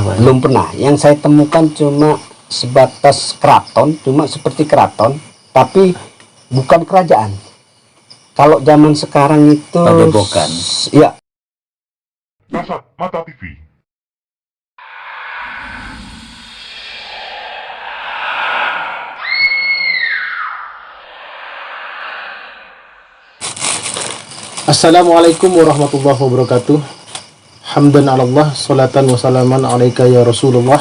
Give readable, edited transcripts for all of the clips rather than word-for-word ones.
Pak? Belum pernah. Yang saya temukan cuma sebatas keraton, cuma seperti keraton, tapi bukan kerajaan. Kalau zaman sekarang itu Padepokan. Ya. Kasat Mata TV. Assalamualaikum warahmatullahi wabarakatuh. Hamdan Allah, salatan wa salaman alaika ya Rasulullah.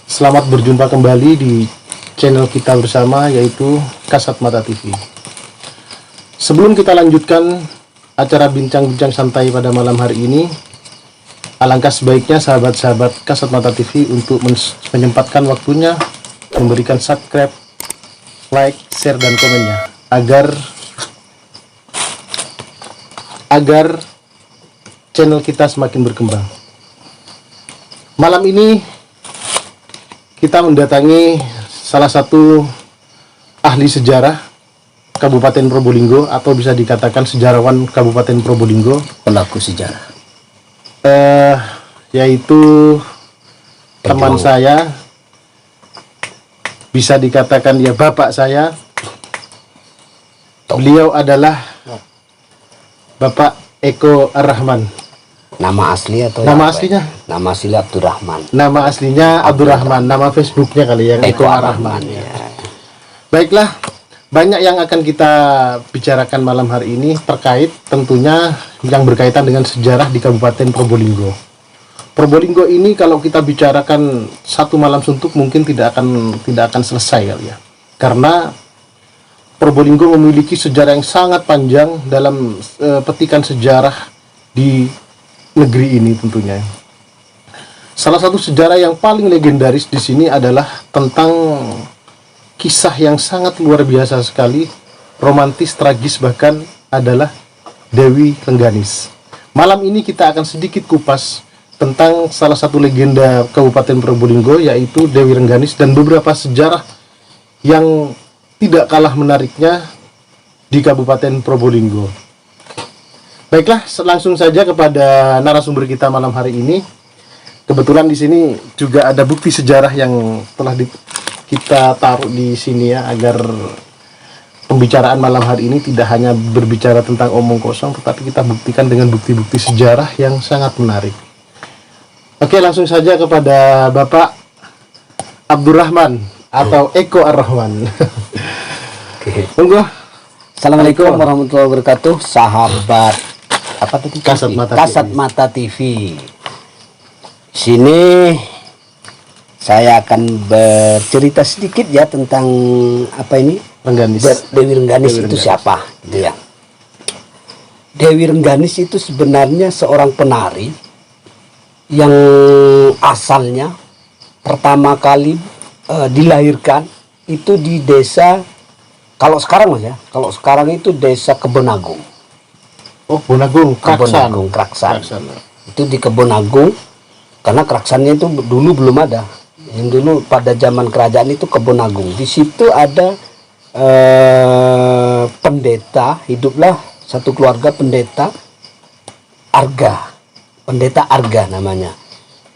Selamat berjumpa kembali di channel kita bersama, yaitu Kasat Mata TV. Sebelum kita lanjutkan acara bincang-bincang santai pada malam hari ini, alangkah sebaiknya sahabat-sahabat Kasat Mata TV untuk menyempatkan waktunya memberikan subscribe, like, share, dan komennya agar channel kita semakin berkembang. Malam ini kita mendatangi salah satu ahli sejarah Kabupaten Probolinggo, atau bisa dikatakan sejarawan Kabupaten Probolinggo, Pelaku sejarah. Yaitu teman saya, bisa dikatakan ya bapak saya. Beliau adalah Bapak Eko Ar-Rahman. Nama asli atau Nama aslinya? Nama asli Abdurrahman. Nama aslinya Abdurrahman. Nama Facebooknya kali ya, Eko Ar-Rahman. Ya. Baiklah, banyak yang akan kita bicarakan malam hari ini terkait tentunya yang berkaitan dengan sejarah di Kabupaten Probolinggo. Probolinggo ini kalau kita bicarakan satu malam suntuk mungkin tidak akan selesai kali ya. Karena Probolinggo memiliki sejarah yang sangat panjang dalam petikan sejarah di negeri ini tentunya. Salah satu sejarah yang paling legendaris di sini adalah tentang kisah yang sangat luar biasa sekali, romantis, tragis bahkan, adalah Dewi Rengganis. Malam ini kita akan sedikit kupas tentang salah satu legenda Kabupaten Probolinggo, yaitu Dewi Rengganis, dan beberapa sejarah yang tidak kalah menariknya di Kabupaten Probolinggo. Baiklah, langsung saja kepada narasumber kita malam hari ini. Kebetulan di sini juga ada bukti sejarah yang telah kita taruh di sini ya, agar pembicaraan malam hari ini tidak hanya berbicara tentang omong kosong, tetapi kita buktikan dengan bukti-bukti sejarah yang sangat menarik. Oke, langsung saja kepada Bapak Abdurrahman atau Eko Ar-Rahman. Monggo. Assalamualaikum warahmatullahi wabarakatuh, sahabat apa tadi? Kasat Mata TV. Sini saya akan bercerita sedikit ya tentang apa ini? Rengganis. Dewi Rengganis itu siapa? Gitu ya. Dewi Rengganis itu sebenarnya seorang penari yang asalnya pertama kali dilahirkan itu di desa, kalau sekarang mas ya, kalau sekarang itu desa Kebonagung. Oh, Bonagung, Kraksan. Itu di Kebonagung, karena Kraksannya itu dulu belum ada. Yang dulu pada zaman kerajaan itu Kebonagung. Di situ ada pendeta, hiduplah satu keluarga pendeta Arga namanya.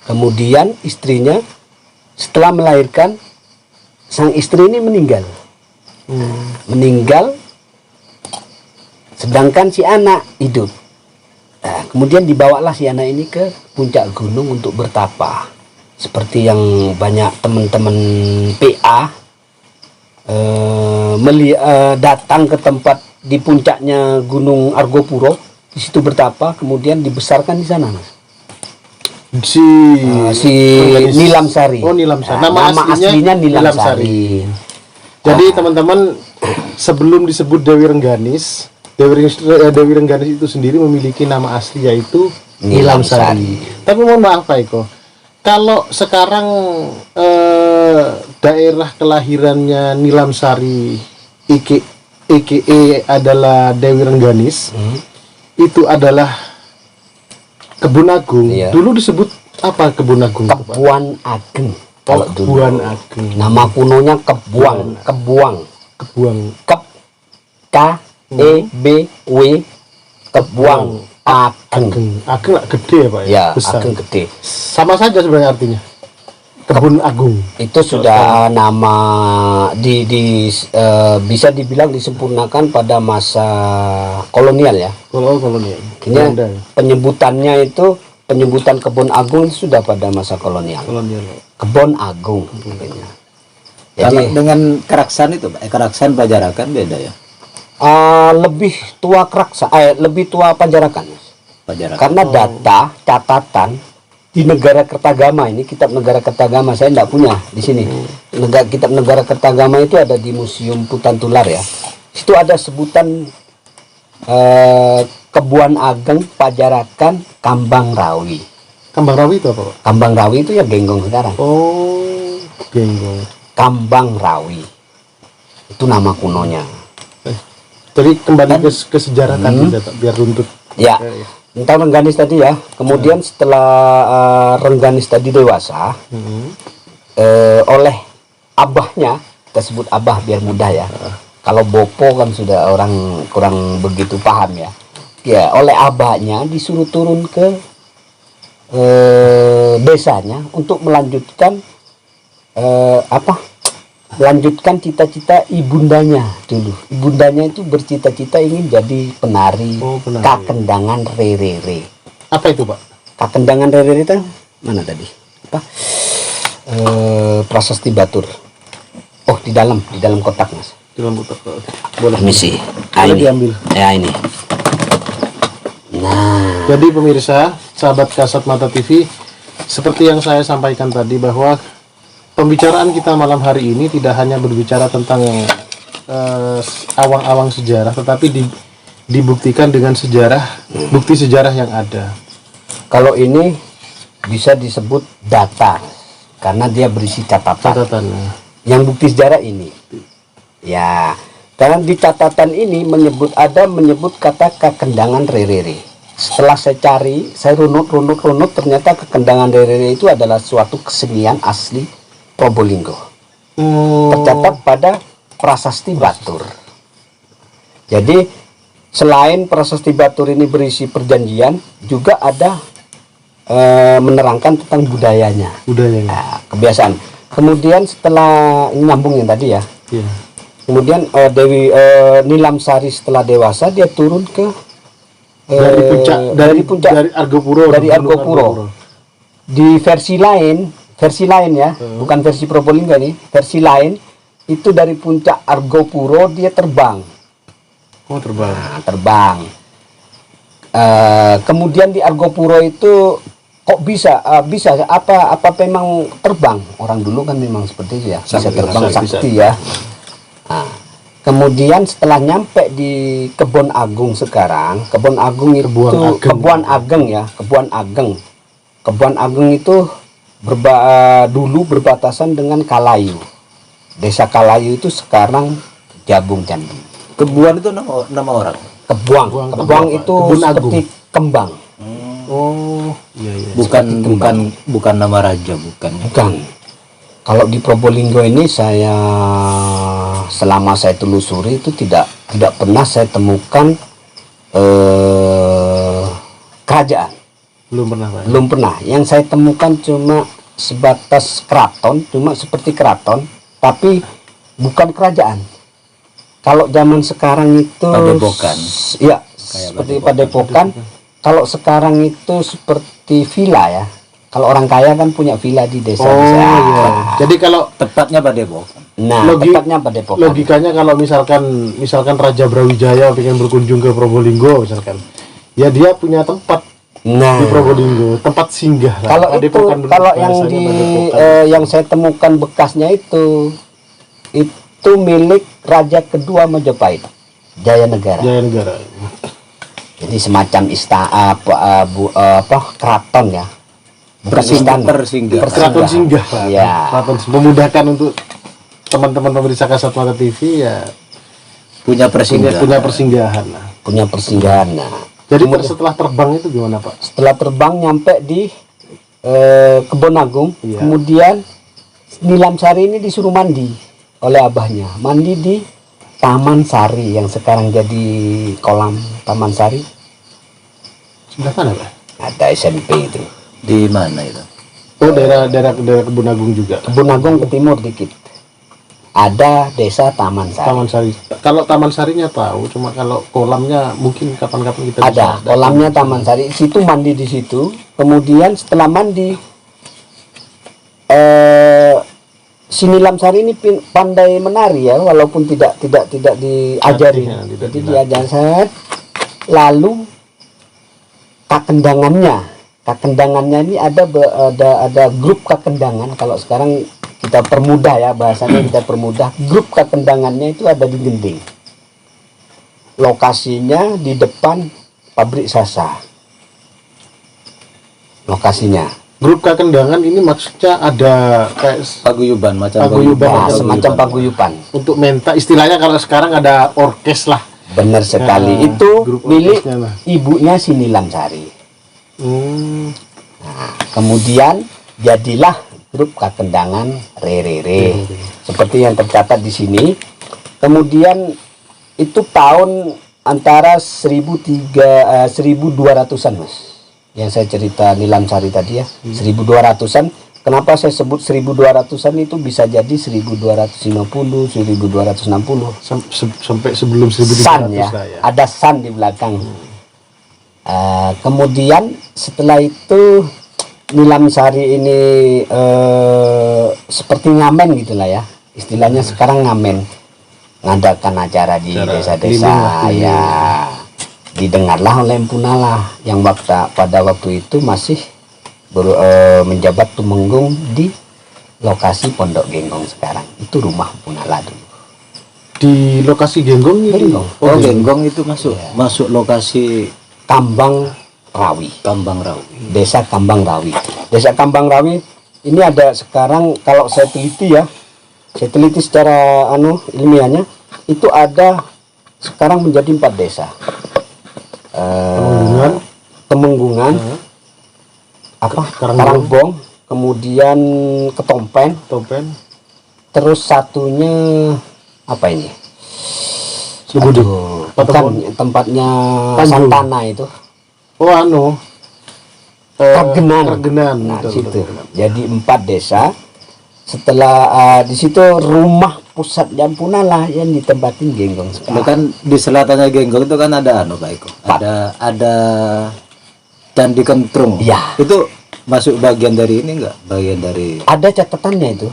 Kemudian istrinya setelah melahirkan, sang istri ini meninggal. Sedangkan si anak hidup. Nah, kemudian dibawalah si anak ini ke puncak gunung untuk bertapa, seperti yang banyak teman-teman PA datang ke tempat di puncaknya Gunung Argopuro, di situ bertapa, kemudian dibesarkan di sana. Si Nilam Sari. Oh, Nilam Sari. Nama aslinya Nilam Sari. Jadi teman-teman, sebelum disebut Dewi Rengganis, Dewi Rengganis itu sendiri memiliki nama asli, yaitu Nilam Sari. Tapi mohon maaf Pak Eko, kalau sekarang daerah kelahirannya Nilam Sari EKE adalah Dewi Rengganis, itu adalah Kebonagung. Iya. Dulu disebut apa Kebonagung? Kebuan Ageng. Kalau Kebuan Ageng. Nama kunonya Kebuang. Kep K E B W Kebuang. Ageng. Ageng lah gede ya Pak Ya, besar. Ageng gede. Sama saja sebenarnya artinya. Kebun agung. Itu sudah nama bisa dibilang disempurnakan pada masa kolonial ya. Kalau kolonial. Ini Belanda ya. penyebutan kebun agung itu sudah pada masa kolonial. Kolonial. Kebun agung namanya. Kalau Jadi dengan Keraksan itu, Pak, Keraksan Pajarakan beda ya, lebih tua lebih tua Panjarakan. Pajarakan. Karena data catatan di negara Kertagama ini, kitab negara Kertagama saya tidak punya di sini. Kitab negara Kertagama itu ada di Museum Putan Tular ya. Situ ada sebutan Kebuan Ageng Pajarakan Kambang Rawi. Kambang Rawi itu apa Pak? Kambang Rawi itu ya Genggong sekarang. Oh, genggong. Kambang Rawi itu nama kunonya. Jadi kembali ke sejarah tadi biar runtut. Ya, tentang Rengganis tadi ya. Kemudian setelah Rengganis tadi dewasa, oleh abahnya, kita sebut abah biar mudah ya. Kalau bopo kan sudah orang kurang begitu paham ya. Ya, oleh abahnya disuruh turun ke desanya untuk melanjutkan melanjutkan cita-cita ibundanya dulu. Ibundanya itu bercita-cita ingin jadi penari, penari. Kakendangan Rerere. Apa itu Pak? Kakendangan Rerere itu mana tadi? Prasasti Batur. Oh, di dalam kotak Mas. Dalam kotak. Boleh. Permisi. Boleh Ini. diambil. Ya ini. Nah, Jadi pemirsa, sahabat Kasat Mata TV, seperti yang saya sampaikan tadi bahwa pembicaraan kita malam hari ini tidak hanya berbicara tentang awang-awang sejarah, tetapi dibuktikan dengan bukti sejarah yang ada. kalau ini bisa disebut data karena dia berisi catatan. Catatannya. Yang bukti sejarah ini. Ya, karena di catatan ini menyebut kata Kakendangan Rerere. Setelah saya cari, saya runut, ternyata Kakendangan Rerere itu adalah suatu kesenian asli Probolinggo. Tercatat pada Prasasti Batur. Jadi selain Prasasti Batur ini berisi perjanjian, juga ada menerangkan tentang budayanya. Nah, kebiasaan. Kemudian setelah nyambung yang tadi ya. Iya. Kemudian Dewi Nilam Sari setelah dewasa dia turun ke dari Argopuro. Dari Argopuro. Di versi lain ya, bukan versi Probolinggo ini, versi lain itu dari puncak Argopuro dia terbang. Oh, terbang. Nah, terbang. Kemudian di Argopuro itu kok bisa apa memang terbang? Orang dulu kan memang seperti itu ya, bisa terbang sakti ya. Nah, kemudian setelah nyampe di Kebon Agung sekarang, Kebon Agung itu Kebon Ageng itu dulu berbatasan dengan Kalayu. Desa Kalayu itu sekarang Jabung Candi. Kebuan itu nama orang. Kebuang itu seperti kembang. Oh, iya. Bukan nama raja, bukan. Bukan. Kalau di Probolinggo ini selama saya telusuri itu tidak pernah saya temukan kerajaan. Belum pernah. Yang saya temukan cuma sebatas keraton, cuma seperti keraton, tapi bukan kerajaan. Kalau zaman sekarang itu Padepokan. Iya, seperti Padepokan. Kalau sekarang itu seperti villa ya. Kalau orang kaya kan punya villa di desa. Iya. Jadi kalau Tepatnya Padepokan. Nah, tepatnya Padepokan. Logikanya kalau misalkan Raja Brawijaya pengen berkunjung ke Probolinggo misalkan, ya dia punya tempat di Probolinggo, tempat singgah lah. Kalau yang saya temukan bekasnya itu milik Raja kedua Majapahit, Jayanegara. Jadi semacam keraton ya. Keraton singgah lah. Ya. Keraton memudahkan untuk teman-teman pemirsa Kasat Mata TV ya punya persinggahan. Punya persinggahan. Nah. Jadi setelah terbang itu gimana Pak? Setelah terbang nyampe di Kebon Agung, iya. Kemudian Nilam Sari ini disuruh mandi oleh abahnya. Mandi di Taman Sari yang sekarang jadi kolam Taman Sari. Sebelah mana, Pak? Ada SMP itu. Di mana itu? Oh, daerah Kebun Agung juga. Kebun Agung ke timur dikit. Ada desa Taman Sari. Taman Sari. Kalau Taman Sarinya tahu, cuma kalau kolamnya mungkin kapan-kapan kita Ada bisa kolamnya Taman Sari. Situ mandi di situ. Kemudian setelah mandi, si Nilam Sari ini pandai menari ya, walaupun tidak diajari. Ya, tidak Jadi dilatih. diajar. Lalu kakendangannya ini ada grup kakendangan. Kalau sekarang kita permudah ya, bahasanya kita permudah. Grup kakendangannya itu ada di Gending. Lokasinya di depan pabrik Sasa. Lokasinya. Grup kakendangan ini maksudnya ada kayak Paguyuban, macam Paguyuban. Nah, semacam paguyuban. untuk menta, istilahnya kalau sekarang ada orkes lah. Benar sekali. Nah, Itu grup milik orkesnya lah. ibunya si Nilam Sari. Hmm. Nah, kemudian jadilah grup kakendangan Rere. Seperti yang tercatat di sini. Kemudian itu tahun antara 1200-an, Mas. Yang saya cerita Nilam Sari tadi ya, 1200-an. Kenapa saya sebut 1200-an itu bisa jadi 1250, 1260. Sampai sebelum 1300 San ya, lah ya. ada san di belakang. Kemudian setelah itu Nilam Sari ini seperti ngamen gitulah ya, istilahnya sekarang ngamen, ngadakan acara di desa-desa ya, didengarlah oleh Empu Nala yang pada waktu itu masih menjabat tumenggung di lokasi Pondok Genggong sekarang. Itu rumah Empu Nala dulu. Di lokasi Genggong ini. Genggong. Oh, Genggong itu masuk lokasi Kambang Rawi. Kambang Rawi. Desa Kambang Rawi. Desa Kambang Rawi ini ada sekarang, kalau saya teliti ya, saya teliti secara ilmiahnya, itu ada sekarang menjadi 4 desa. Temenggungan, Karangbong, kemudian Ketompen, terus satunya apa ini? Aduh, bukan tempatnya Tanjung. Santana itu. Oh, Kargenan. Kargenan. Nah, Betul, situ. betul. Jadi 4 desa. Setelah di situ rumah pusat Empu Nala yang ditempatin Genggong Nah, sekarang. kan di selatannya Genggong itu kan ada Pak Eko. Ada Candi Kentrung. Ya. Itu masuk bagian dari ini enggak? Bagian dari Ada catatannya itu.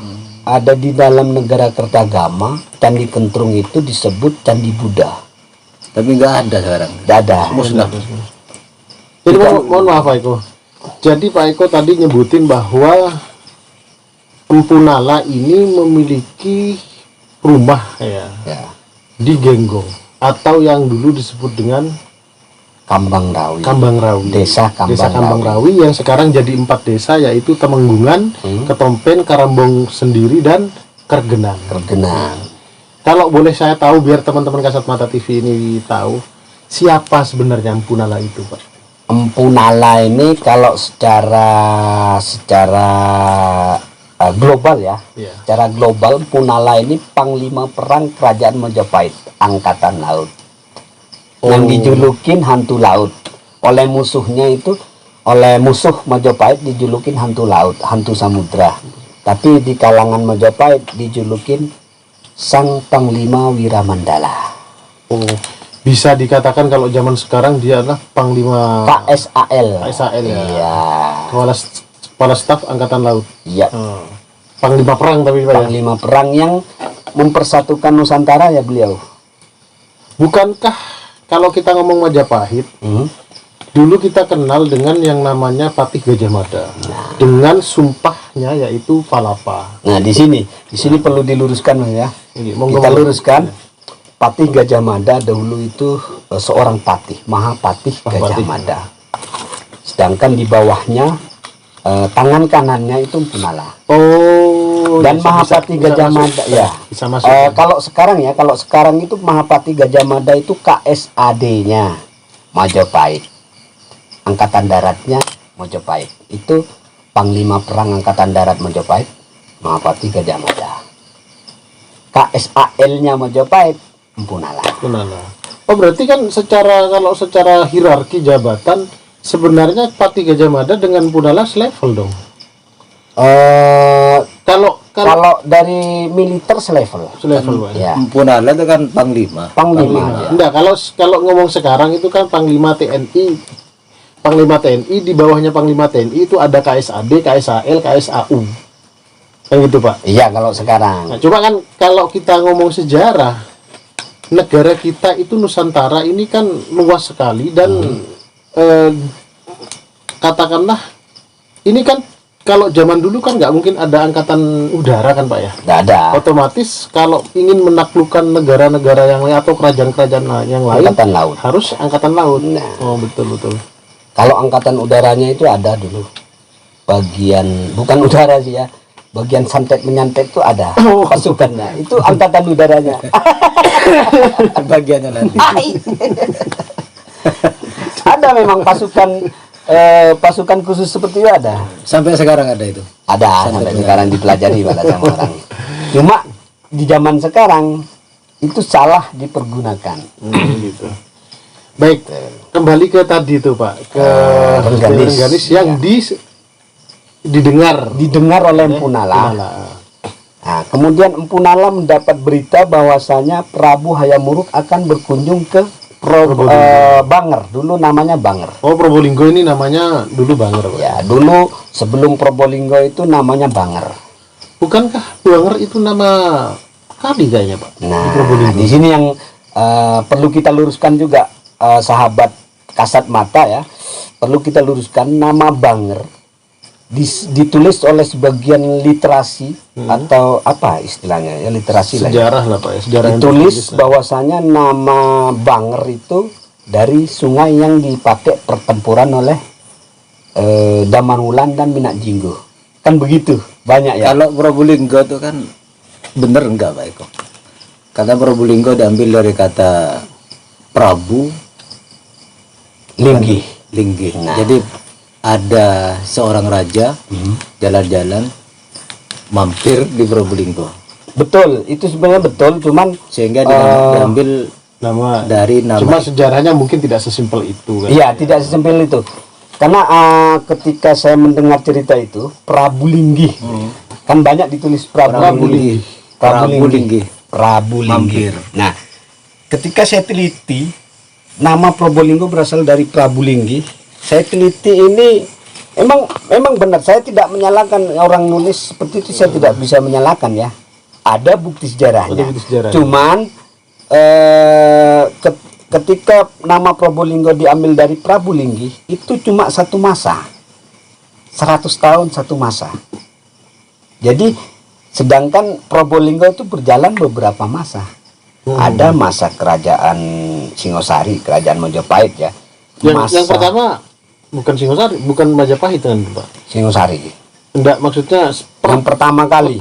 Ada di dalam negara Kertagama, Candi Kentrung itu disebut Candi Buddha. tapi enggak ada sekarang. Tidak ada. Musnah. Jadi mohon maaf Pak Eko. Jadi Pak Eko tadi nyebutin bahwa Empu Nala ini memiliki rumah ya Ya. di Genggong atau yang dulu disebut dengan Kambang Rawi. Kambang Rawi. Desa Kambang Rawi yang sekarang jadi 4 desa, yaitu Temenggungan, Ketompen, Karambong sendiri, dan Kargenan. Kargenan. Kalau boleh saya tahu, biar teman-teman Kasat Mata TV ini tahu, siapa sebenarnya Empu Nala itu, Pak? Empu Nala ini kalau secara global ya, Iya. secara global Empu Nala ini panglima perang kerajaan Majapahit angkatan laut, yang dijulukin hantu laut oleh musuhnya itu, oleh musuh Majapahit dijulukin hantu laut, hantu samudra. Tapi di kalangan Majapahit dijulukin sang panglima Wiramandala. Oh, bisa dikatakan kalau zaman sekarang dia adalah Panglima KSAL. KSAL ya. Iya. Kepala Staf Angkatan Laut. Iya. Panglima perang tapi Pak ya. Panglima perang yang mempersatukan Nusantara ya beliau. Bukankah kalau kita ngomong Majapahit, dulu kita kenal dengan yang namanya Patih Gajah Mada, dengan sumpahnya yaitu Palapa. Nah, di sini perlu diluruskan Mas ya. Ini, monggo, Kita monggo. luruskan. Patih Gajah Mada dahulu itu seorang patih, Mahapatih Gajah Mada. Sedangkan di bawahnya tangan kanannya itu Empu Nala. Oh, Dan Mahapatih Gajah masuk. Mada ya. Bisa masuk. Kalau sekarang itu Mahapatih Gajah Mada itu KSAD-nya Majapahit. Angkatan daratnya Majapahit. Itu Panglima Perang Angkatan Darat Majapahit, Mahapatih Gajah Mada. KSAL-nya Majapahit, Empu Nala. Empu Nala. Oh, berarti kan kalau secara hierarki jabatan sebenarnya Pati Gajah Mada dengan Punala selevel dong. Kalau Kalau dari militer selevel. selevel Pak. Ya. Punala itu kan panglima. Panglima. Enggak, kalau ngomong sekarang itu kan Panglima TNI. Panglima TNI, di bawahnya Panglima TNI itu ada KSAD, KSAL, KSAU. Kayak gitu, Pak. Iya, kalau sekarang. Nah, coba kan kalau kita ngomong sejarah, negara kita itu Nusantara ini kan luas sekali dan katakanlah ini kan kalau zaman dulu kan nggak mungkin ada angkatan udara kan Pak ya. Nggak ada. Otomatis kalau ingin menaklukkan negara-negara yang lain atau kerajaan-kerajaan yang lain Angkatan laut. harus angkatan laut. Nah. Oh betul. Kalau angkatan udaranya itu ada dulu. Bagian bukan udara sih ya. Bagian santet menyantet itu ada pasukannya. Itu angkatan udaranya. Bagiannya nanti. Ada memang pasukan khusus seperti itu ada. Sampai sekarang ada itu. Ada sampai sekarang dipelajari pada sama orang. Cuma di zaman sekarang itu salah dipergunakan. Gitu. Baik, kembali ke tadi tuh Pak, ke Rengganis yang didengar oleh Empu Nala. Nah, kemudian Empu Nala mendapat berita bahwasanya Prabu Hayam Wuruk akan berkunjung ke Banger. Dulu namanya Banger. Oh, Probolinggo ini namanya dulu Banger Pak. Ya, dulu sebelum Probolinggo itu namanya Banger. Bukankah Banger itu nama kali kayaknya Pak? Nah, Probolinggo. di sini yang perlu kita luruskan juga, sahabat kasat mata ya, perlu kita luruskan nama Banger ditulis oleh sebagian literasi atau apa istilahnya ya, literasi lah ya. Sejarah lah Pak ya, sejarah yang Ditulis tertulis, bahwasanya nama Banger itu dari sungai yang dipakai pertempuran oleh Damarwulan dan Minak Jinggo. Kan begitu, banyak ya. Kalau Probolinggo itu kan bener enggak Pak Eko? Kata Probolinggo diambil dari kata Prabu Linggih. Linggih. Nah. Jadi ada seorang raja jalan-jalan mampir di Probolinggo. Betul, itu sebenarnya betul, cuman Sehingga diambil nama dari nama. cuma sejarahnya mungkin tidak sesimpel itu kan. iya tidak sesimpel itu. Karena ketika saya mendengar cerita itu Prabu Linggih, kan banyak ditulis Prabu Linggih. Prabu Linggih. Prabu Linggih. Mampir. Nah, ketika saya teliti nama Probolinggo berasal dari Prabu Linggih, saya teliti ini memang benar. Saya tidak menyalahkan orang nulis seperti itu, saya tidak bisa menyalahkan ya. Ada bukti sejarahnya. Ada bukti sejarahnya. Cuman ketika nama Probolinggo diambil dari Prabu Linggih, itu cuma satu masa. 100 tahun satu masa. Jadi sedangkan Probolinggo itu berjalan beberapa masa. Ada masa kerajaan Singosari, kerajaan Majapahit ya. Yang pertama bukan Singosari, bukan Majapahit kan Pak. Singosari. Enggak, maksudnya Yang pertama kali.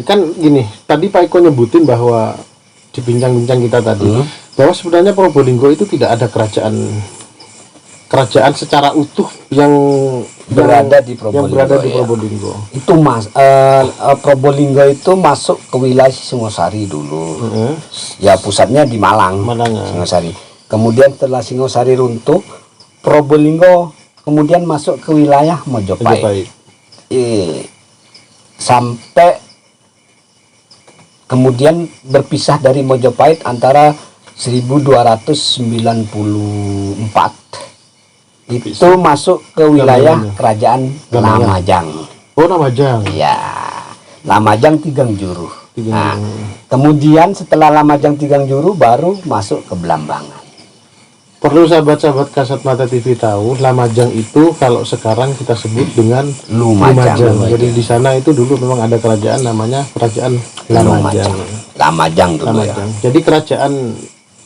kan gini, tadi Pak Eko nyebutin bahwa di bincang-bincang kita tadi bahwa sebenarnya Probolinggo itu tidak ada kerajaan secara utuh yang Berada di Probolinggo, yang berada di ya. Probolinggo. Itu Probolinggo itu masuk ke wilayah Singosari dulu. Ya pusatnya di Malang. Malang, ya. Singosari. Kemudian setelah Singosari runtuh, Probolinggo kemudian masuk ke wilayah Mojopahit. Majapahit. Sampai kemudian berpisah dari Mojopahit antara 1294 itu masuk ke wilayah Namanya. kerajaan Namanya. Lamajang. Oh, Namajang. Ya, Lamajang Tigang Juru. Tigang Nah, Juru. kemudian setelah Lamajang Tigang Juru baru masuk ke Belambangan. Perlu sahabat-sahabat Kasat Mata TV tahu, Lamajang itu kalau sekarang kita sebut dengan Lumajang. Jadi di sana itu dulu memang ada kerajaan namanya Kerajaan Lamajang. Lamajang dulu ya. Lamajang. Jadi kerajaan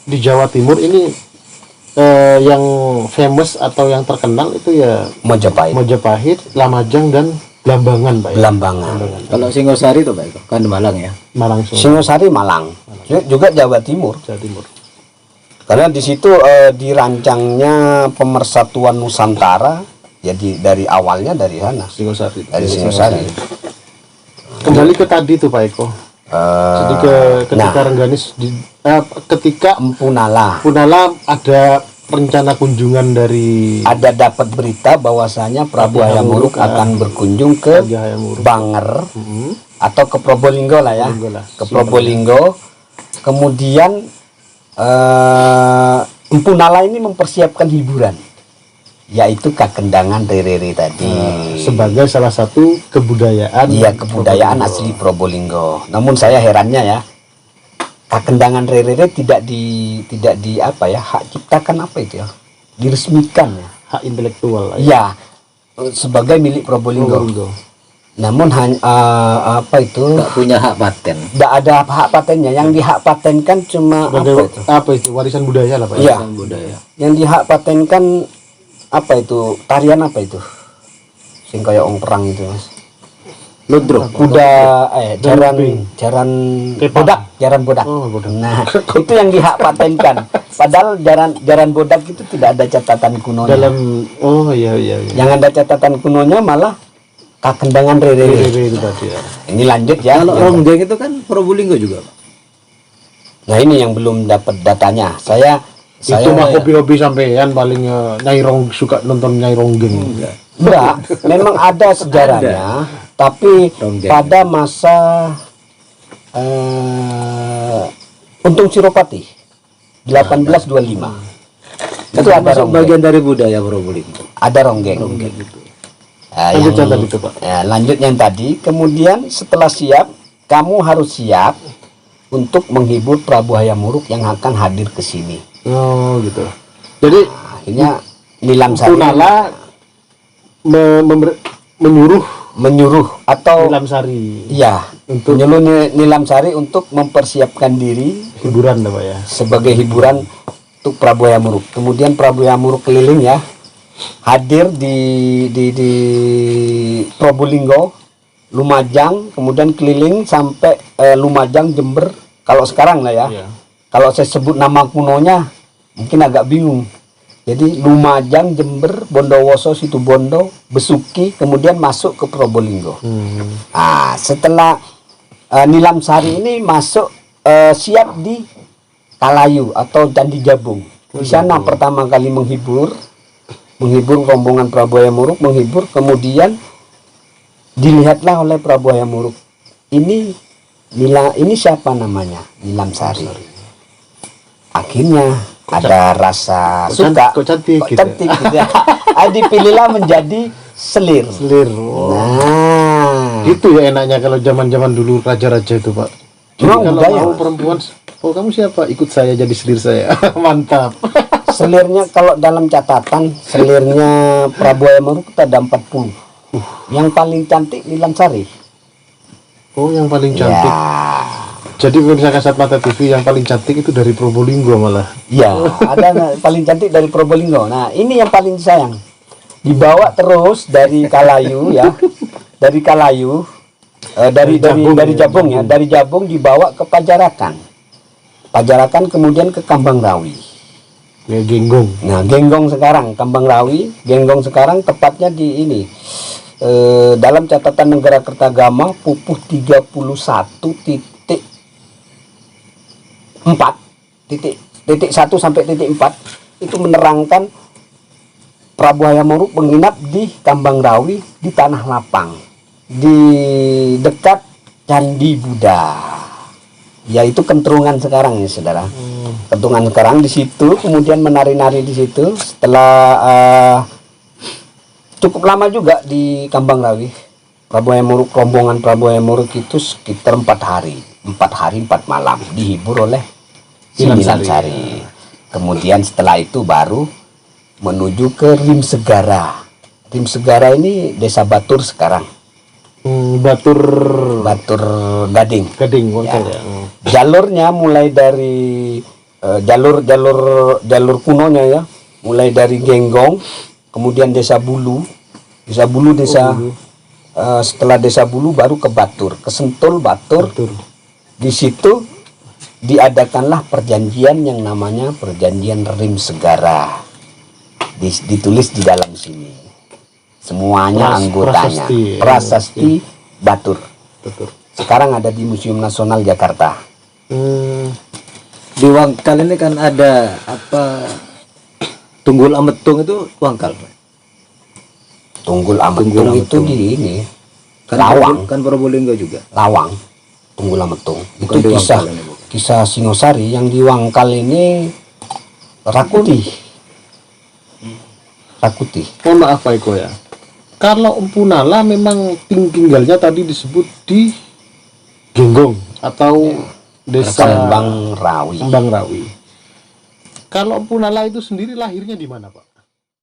di Jawa Timur ini yang famous atau yang terkenal itu ya Mojopahit. Majapahit, Lamajang dan Belambangan Pak ya. Belambangan. Kalau Singosari itu Pak Eko, kan di Malang ya. Malang Solo, Singosari Malang. Juga Jawa Timur. Jawa Timur. Karena di situ dirancangnya pemersatuan Nusantara, jadi dari awalnya dari sana, Singosari. dari Singosari. Kembali ke tadi tuh Pak Eko. Jadi ketika nah. Rengganis ketika Empu Nala. Punala ada rencana kunjungan dari Ada dapat berita bahwasanya Prabu Raja Hayam Wuruk Wuruk, akan berkunjung ke Raja Hayam Wuruk. Banger Hmm. atau ke Probolinggo lah ya. Probolinggo lah. Ke Probolinggo. Kemudian Empu Nala ini mempersiapkan hiburan, yaitu kakendangan rere tadi. sebagai salah satu kebudayaan. Iya, kebudayaan Probolinggo. asli Probolinggo. Namun saya herannya ya, kakendangan rere tidak di apa ya, hak ciptakan apa itu ya, diresmikan ya. Hak intelektual lah ya. Iya, sebagai milik Probolinggo. Probolinggo. Namun hanya apa itu? Nggak punya hak paten. Tidak ada hak patennya. Yang dihak patenkan cuma Sebagai apa itu? warisan budaya lah Pak. Iya. Warisan budaya. Yang dihak patenkan apa itu? Tarian apa itu? Sing kayak ong perang itu, Mas. Ludruk. Kuda jaran Kepang. bodak, jaran bodak. Oh, bodak. Nah, itu yang dihak patenkan. Padahal jaran bodak itu tidak ada catatan kunonya. Dalam iya. Yang ada catatan kunonya malah kakendangan rere. Rere itu tadi ya. Ini lanjut ya. Kalau ronggeng itu kan Probolinggo juga, Pak. Nah, ini yang belum dapat datanya. Saya Itu mah hobi-hobi sampean paling suka nonton Nyai Ronggeng. enggak, memang ada sejarahnya, tapi Ronggeng. pada masa Untung Siropati 1825. Itu ada Masuk ronggeng. bagian dari budaya Probolinggo. Ada ronggeng. Lanjut yang tadi itu, Pak. Lanjut yang tadi. Kemudian setelah siap, kamu harus siap untuk menghibur Prabu Hayam Wuruk yang akan hadir ke sini. Oh, gitu. Jadi Akhirnya Nilam Empu Sari Nala menyuruh atau Nilam Sari iya, Untuk- menyuruh Nilam Sari untuk mempersiapkan diri hiburan lah Pak ya. sebagai hiburan untuk Prabu Hayam Wuruk. Kemudian Prabu Hayam Wuruk keliling ya, hadir di Probolinggo, Lumajang, kemudian keliling sampai Lumajang, Jember. Kalau sekarang lah ya. Iya. Kalau saya sebut nama kunonya mungkin agak bingung. Jadi Lumajang, Jember, Bondowoso, Situbondo, Besuki, kemudian masuk ke Probolinggo. Nah, setelah Nilam Sari ini masuk siap di Kalayu atau Candi Jabung. Di sana pertama kali menghibur rombongan Prabu Hayam Wuruk, kemudian dilihatlah oleh Prabu Hayam Wuruk. Ini siapa namanya? Nilam Sari. Akhirnya ada rasa suka. Kok cantik gitu. Gitu ya. Dipilihlah menjadi selir. Selir. Oh. Nah, Itu ya enaknya kalau zaman-zaman dulu raja-raja itu, Pak. Jadi Memang kalau budaya, mau Mas. perempuan, oh kamu siapa? Ikut saya jadi selir saya. Mantap. selirnya kalau dalam catatan selirnya Prabu Hayam Wuruk itu ada 40. Yang paling cantik Nilam Sari. Oh, yang paling cantik. Ya. Jadi pemirsa Kasat Mata TV yang paling cantik itu dari Probolinggo malah. Ya, ada paling cantik dari Probolinggo. Nah, ini yang paling sayang. Dibawa terus dari Kalayu ya. Dari Kalayu dari Jabung ya. Dari Jabung dibawa ke Pajarakan. Pajarakan kemudian ke Kambang Rawi. Ya, Genggong. Nah, Genggong sekarang, Kambang Rawi, Genggong sekarang tepatnya di ini. Dalam catatan Negara Kertagama pupuh 31.4 titik 1 sampai titik 4 itu menerangkan Prabu Hayam Wuruk menginap di Kambang Rawi di Tanah Lapang di dekat Candi Buddha, yaitu Kentrungan sekarang ya saudara. Kentrungan sekarang di situ, kemudian menari-nari di situ. Setelah cukup lama juga di Kambang Rawi, Prabu Hayam Wuruk, rombongan Prabu Hayam Wuruk itu sekitar 4 hari 4 malam dihibur oleh Nilam Nilam Sari. Kemudian setelah itu baru menuju ke Rim Segara. Rim Segara ini desa Batur sekarang. Batur Batur Gading. Gading Ya. ya. Jalurnya mulai dari jalur kunonya ya, mulai dari Genggong, kemudian desa Bulu, setelah desa Bulu baru ke Batur, ke Sentul Batur. Batur. Di situ diadakanlah perjanjian yang namanya perjanjian Rim Segara. Ditulis di dalam sini. Semuanya anggotanya. Prasasti Batur. Batur. Sekarang ada di Museum Nasional Jakarta. Di Wangkal ini kan ada apa Tunggul Ametung itu Wangkal, Pak. Tunggul Ametung Tunggul itu Ametung. di ini Kan Lawang. kan Probolinggo juga. Lawang. Tunggul Ametung Bukan itu di kisah Wangkal ini, Bu. kisah Singosari. Yang di Wangkal ini Rakuti. Rakuti. Mohon maaf Pak Eko ya. Kalau Empu Nala memang tinggalnya tadi disebut di Genggong atau desa Kembang Rawi. Kembang Rawi. Kalau Empu Nala itu sendiri lahirnya di mana Pak?